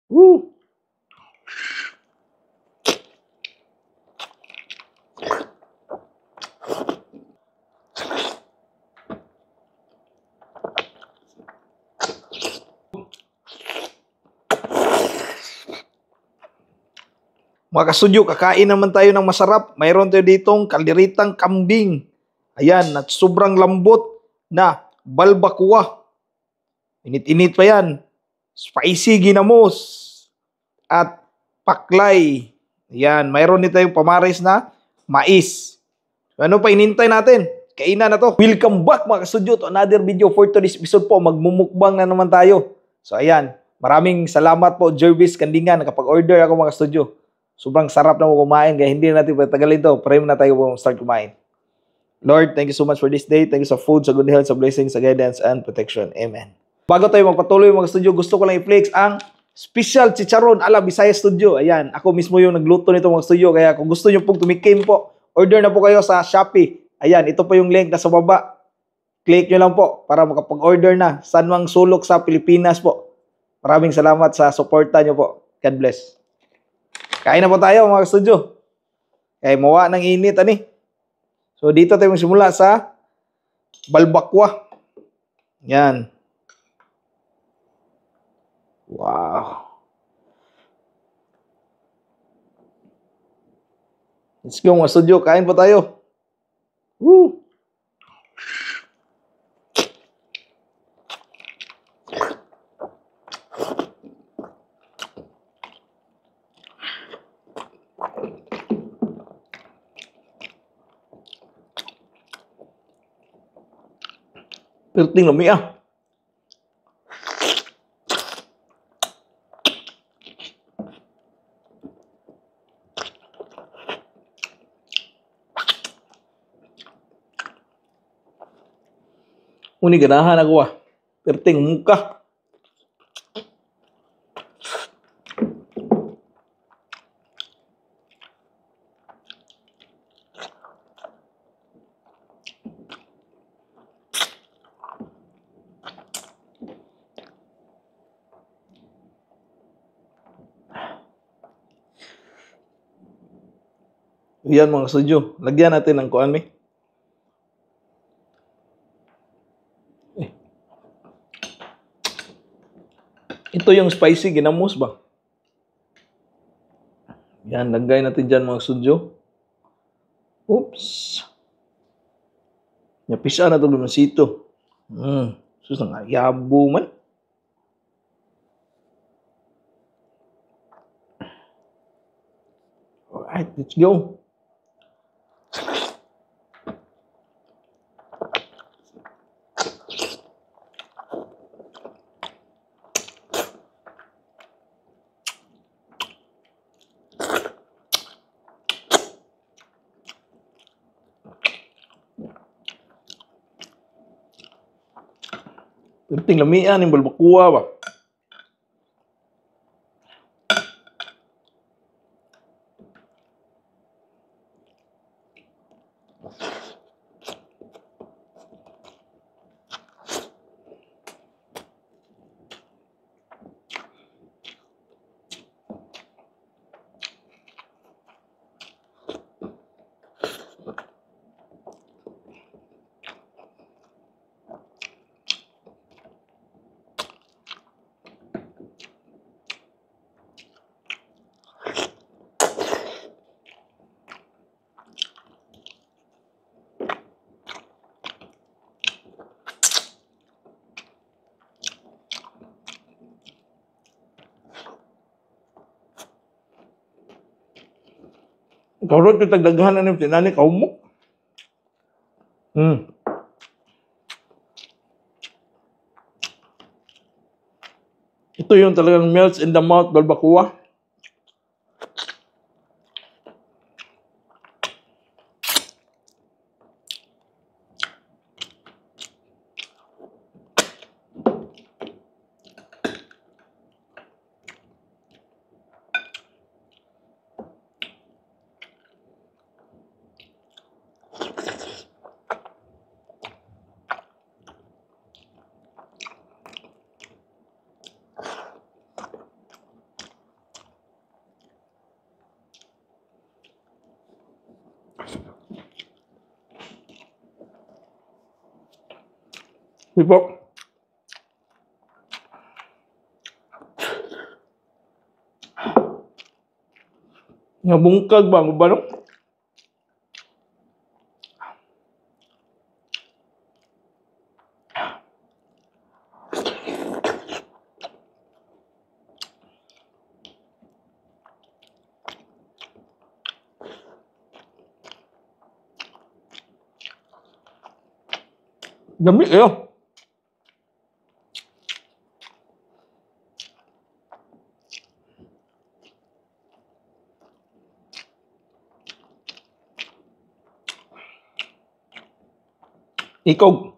Woo! Mga kasudyo, kakain naman tayo ng masarap. Mayroon tayo ditong kalderitang kambing. Ayan, at sobrang lambot na balbakwa. Init-init pa yan. Spicy ginamos. At paklay. Ayan, mayroon din tayong pamaris na mais. Ano pa inintay natin? Kainan na to. Welcome back mga kasudyo to another video. For today's episode po, magmumukbang na naman tayo. So ayan, maraming salamat po Jervis Kandingan. Nakapag-order ako mga kasudyo. Sobrang sarap na mo kumain. Kaya hindi na natin patagalin to. Pray na tayo po start kumain. Lord, thank you so much for this day. Thank you sa food, sa good health, sa blessings, sa guidance, and protection. Amen. Bago tayo magpatuloy mga studio, gusto ko lang i-flex ang special chicharon ala Bisaya Studio. Ayan, ako mismo yung nagluto nito mga studio. Kaya kung gusto nyo pong tumikim po, order na po kayo sa Shopee. Ayan, ito po yung link na sa baba. Click nyo lang po para makapag-order na. San mang sulok sa Pilipinas po. Maraming salamat sa suporta nyo po. God bless. Kain na po tayo mga studio. Kaya mawa ng init ani. So dito tayo magsimula sa balbakwa. Yan. Wow. Let's go mga studio. Kain po tayo. Woo! Perting lami ah. Uni ganahan ako ah. Perting muka. Yan mga studio. Lagyan natin ng kuan eh. Ito yung spicy ginamos ba? Yan, lagay natin dyan mga studio. Oops. Napisa na ito lumasito. Sus, yabo man. Alright, let's go. Perting lamian yung balbakuwa ba? Karot yung tagdaghan na yung tinani, kaumok. Ito yung talagang melts in the mouth, balbakuwa. Di po. Nabungkag ba? Ano ba no? Dami kayo. Ikaw.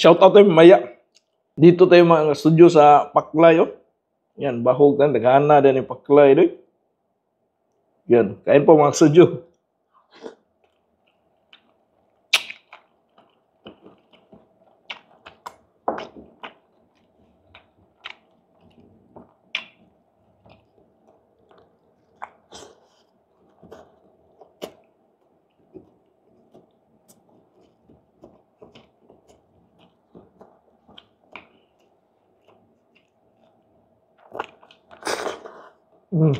Shout out tayo Maya. Dito tayo mga studio sa Paklay. Oh. Yan, bahog na. Naghana din yung Paklay. Doy. Yan, kain po mga studio. Mm.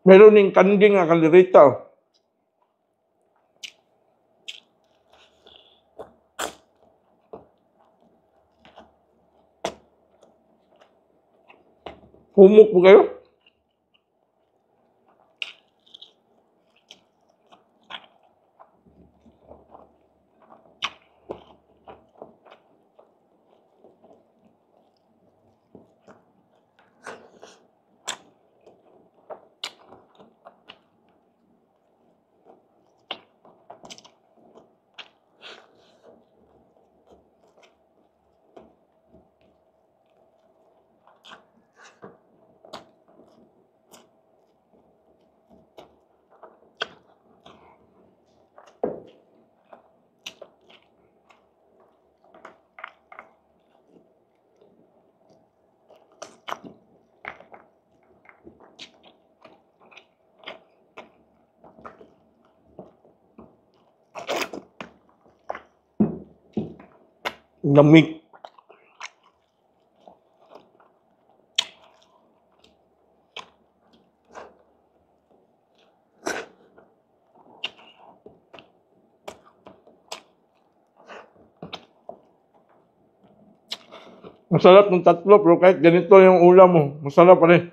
Meron yung kanding nga kalirita. Humok po kayo? Lamig. Masarap ng tatlo, pero kahit ganito yung ulam mo, masarap pa rin.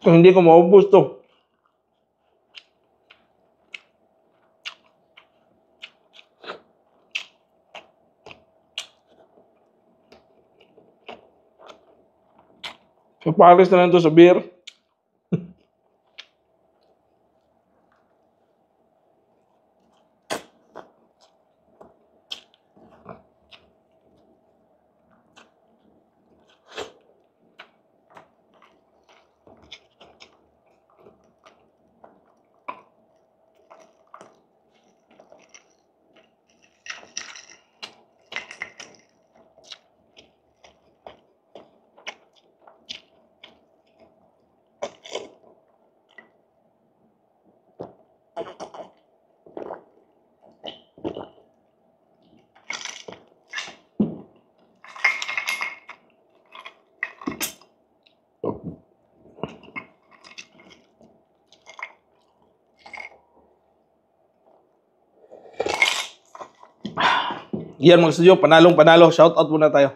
Kung hindi ko maubos to. Kapares na lang to sa beer. Yan mga studio, panalong-panalo. Shout out muna tayo.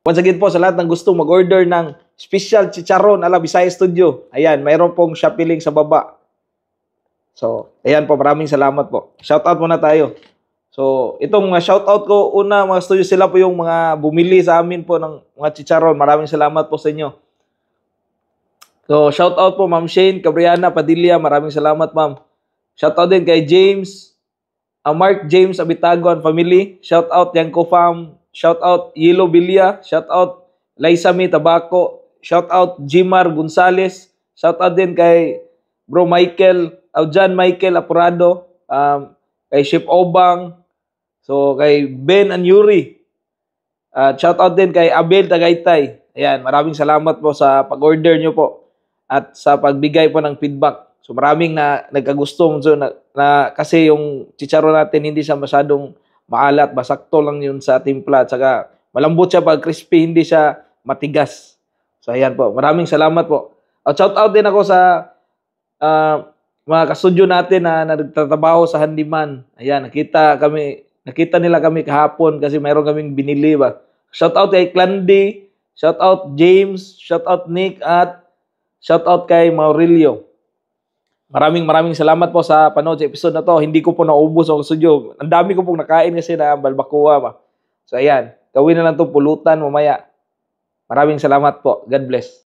Once again po sa lahat ng gustong mag-order ng special chicharon ala Bisaya Studio. Ayan, mayroon pong Shopee link sa baba. So, ayan po, maraming salamat po. Shout out muna tayo. So, itong mga shout out ko, una mga studio, sila po yung mga bumili sa amin po ng mga chicharon. Maraming salamat po sa inyo. So, shout out po Ma'am Shane Cabriana Padilla. Maraming salamat, ma'am. Shout out din kay James, Mark James Abitagon family. Shout out Yanko Fam. Shout out Yelo Bilia. Shout out Laisami Tabaco. Shout out Jimar Gonzales. Shout out din kay Bro Michael, John Michael Apurado. Kay Ship Obang. So, kay Ben Anyuri. Shout out din kay Abel Tagaytay. Ayan, maraming salamat po sa pag-order nyo po at sa pagbigay po ng feedback. So, maraming nagkagusto. So, kasi yung chicharon natin hindi siya masyadong maalat, basakto lang yun sa timpla. At saka malambot siya pag crispy, hindi siya matigas. So, ayan po. Maraming salamat po. At shout out din ako sa mga kastudyo natin na nagtatrabaho sa handyman. Ayan, nakita nila kami kahapon kasi mayroon kaming binili ba. Shout out kay Clandi, shout out James, shout out Nick, at shout out kay Maurilio. Maraming salamat po sa panood sa episode na to. Hindi ko po naubos ang studio. Ang dami ko pong nakain kasi na balbacoa ba. So ayan, gawin na lang itong pulutan mamaya. Maraming salamat po. God bless.